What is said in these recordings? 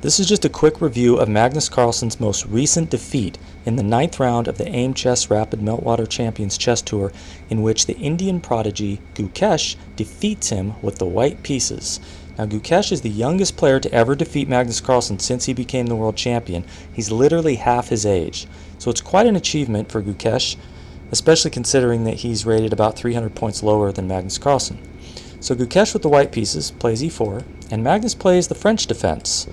This is just a quick review of Magnus Carlsen's most recent defeat in the 9th round of the Aimchess Rapid Meltwater Champions Chess Tour, in which the Indian prodigy Gukesh defeats him with the white pieces. Now, Gukesh is the youngest player to ever defeat Magnus Carlsen since he became the world champion. He's literally half his age. So it's quite an achievement for Gukesh, especially considering that he's rated about 300 points lower than Magnus Carlsen. So Gukesh with the white pieces plays e4, and Magnus plays the French defense.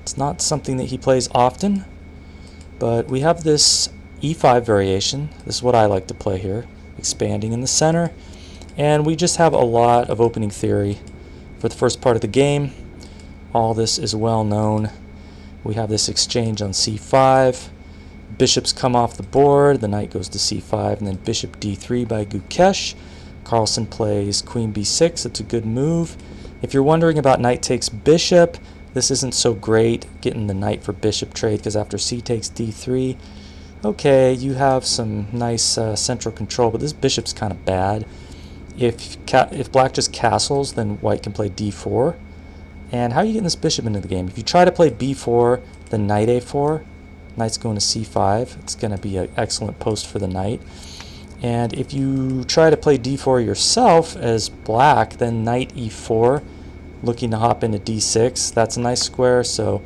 It's not something that he plays often, but we have this e5 variation. This is what I like to play here, expanding in the center. And we just have a lot of opening theory for the first part of the game. All this is well known. We have this exchange on c5. Bishops come off the board. The knight goes to c5, and then bishop d3 by Gukesh. Carlsen plays queen b6. It's a good move. If you're wondering about knight takes bishop, this isn't so great, getting the knight for bishop trade, because after c takes d3, okay, you have some nice central control, but this bishop's kind of bad. If black just castles, then white can play d4. And how are you getting this bishop into the game? If you try to play b4, then knight a4, knight's going to c5. It's going to be an excellent post for the knight. And if you try to play d4 yourself as black, then knight e4, looking to hop into d6. That's a nice square, so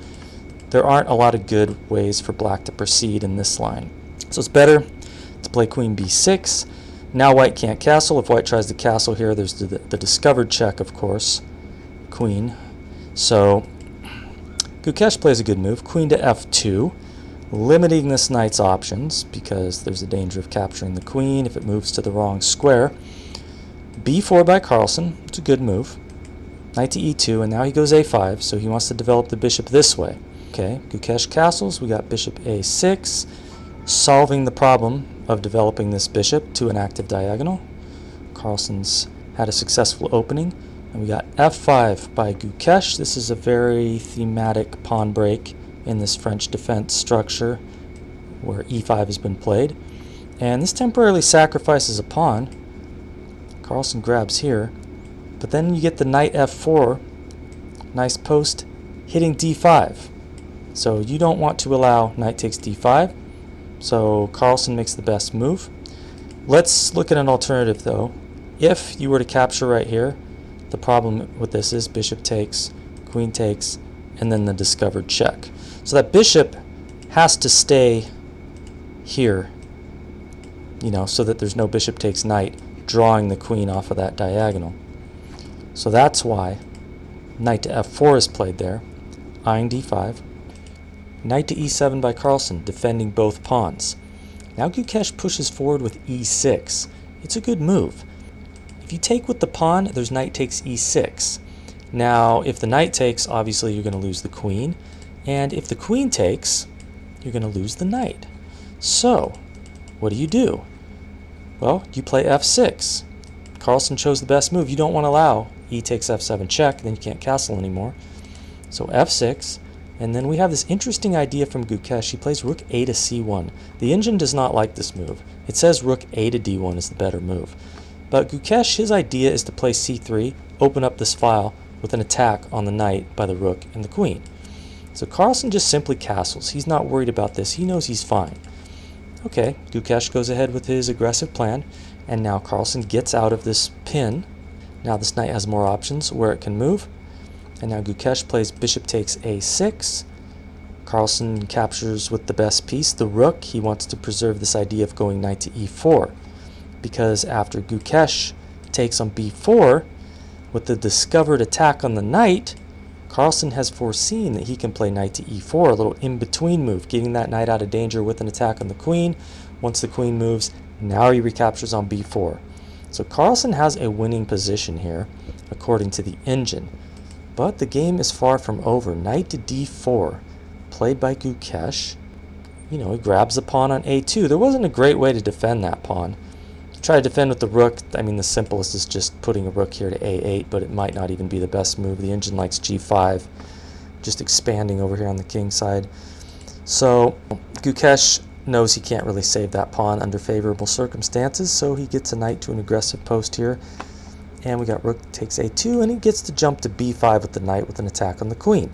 there aren't a lot of good ways for black to proceed in this line. So it's better to play queen b6. Now white can't castle. If white tries to castle here, there's the discovered check, of course, queen. So Gukesh plays a good move, queen to f2, limiting this knight's options because there's a danger of capturing the queen if it moves to the wrong square. b4 by Carlsen, it's a good move. Knight to e2, and now he goes a5, so he wants to develop the bishop this way. Okay, Gukesh castles, we got bishop a6, solving the problem of developing this bishop to an active diagonal. Carlsen's had a successful opening, and we got f5 by Gukesh. This is a very thematic pawn break in this French defense structure where e5 has been played. And this temporarily sacrifices a pawn. Carlsen grabs here. But then you get the knight f4, nice post, hitting d5. So you don't want to allow knight takes d5. So Carlsen makes the best move. Let's look at an alternative though. If you were to capture right here, the problem with this is bishop takes, queen takes, and then the discovered check. So that bishop has to stay here, so that there's no bishop takes knight, drawing the queen off of that diagonal. So that's why knight to f4 is played there, eyeing d5. Knight to e7 by Carlsen, defending both pawns. Now Gukesh pushes forward with e6. It's a good move. If you take with the pawn, there's knight takes e6. Now, if the knight takes, obviously you're going to lose the queen. And if the queen takes, you're going to lose the knight. So, what do? Well, you play f6. Carlsen chose the best move. You don't want to allow e takes f7 check, then you can't castle anymore. So f6, and then we have this interesting idea from Gukesh. He plays rook a to c1. The engine does not like this move. It says rook a to d1 is the better move. But Gukesh, his idea is to play c3, open up this file with an attack on the knight by the rook and the queen. So Carlsen just simply castles. He's not worried about this. He knows he's fine. Okay, Gukesh goes ahead with his aggressive plan, and now Carlsen gets out of this pin. Now this knight has more options where it can move. And now Gukesh plays bishop takes a6. Carlsen captures with the best piece, the rook. He wants to preserve this idea of going knight to e4, because after Gukesh takes on b4, with the discovered attack on the knight, Carlsen has foreseen that he can play knight to e4, a little in-between move, getting that knight out of danger with an attack on the queen. Once the queen moves, now he recaptures on b4. So Carlsen has a winning position here, according to the engine. But the game is far from over. Knight to d4, played by Gukesh. He grabs the pawn on a2. There wasn't a great way to defend that pawn. Try to defend with the rook. I mean, the simplest is just putting a rook here to a8, but it might not even be the best move. The engine likes g5, just expanding over here on the king side. So Gukesh knows he can't really save that pawn under favorable circumstances, so he gets a knight to an aggressive post here. And we got rook takes a2, and he gets to jump to b5 with the knight with an attack on the queen.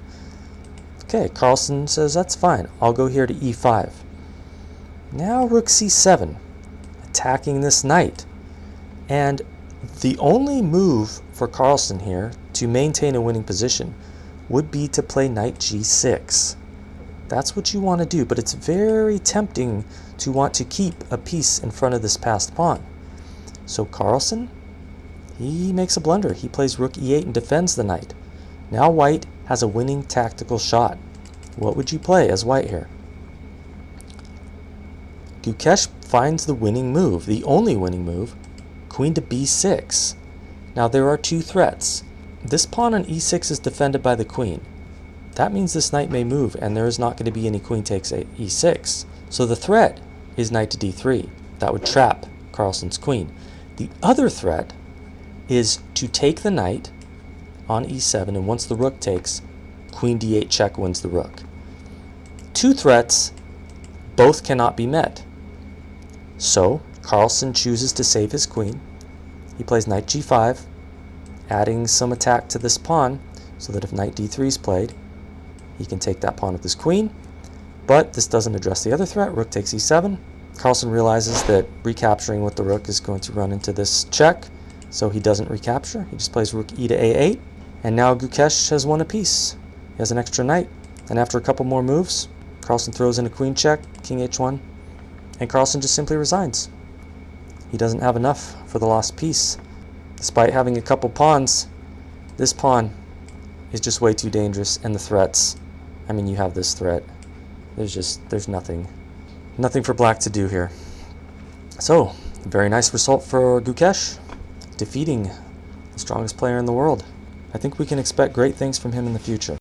Okay, Carlsen says that's fine. I'll go here to e5. Now rook c7, attacking this knight. And the only move for Carlsen here to maintain a winning position would be to play knight g6. That's what you want to do, but it's very tempting to want to keep a piece in front of this passed pawn. So Carlsen, he makes a blunder. He plays rook e8 and defends the knight. Now white has a winning tactical shot. What would you play as white here? Gukesh finds the winning move, the only winning move, queen to b6. Now there are two threats. This pawn on e6 is defended by the queen. That means this knight may move, and there is not going to be any queen takes e6. So the threat is knight to d3. That would trap Carlsen's queen. The other threat is to take the knight on e7, and once the rook takes, queen d8 check wins the rook. Two threats, both cannot be met. So Carlsen chooses to save his queen. He plays knight g5, adding some attack to this pawn, so that if knight d3 is played, he can take that pawn with his queen. But this doesn't address the other threat. Rook takes e7. Carlsen realizes that recapturing with the rook is going to run into this check, so he doesn't recapture. He just plays rook e to a8, and now Gukesh has won a piece. He has an extra knight, and after a couple more moves, Carlsen throws in a queen check, king h1, and Carlsen just simply resigns. He doesn't have enough for the lost piece. Despite having a couple pawns, this pawn is just way too dangerous, and the threats, I mean, you have this threat. There's nothing for black to do here. So, very nice result for Gukesh, defeating the strongest player in the world. I think we can expect great things from him in the future.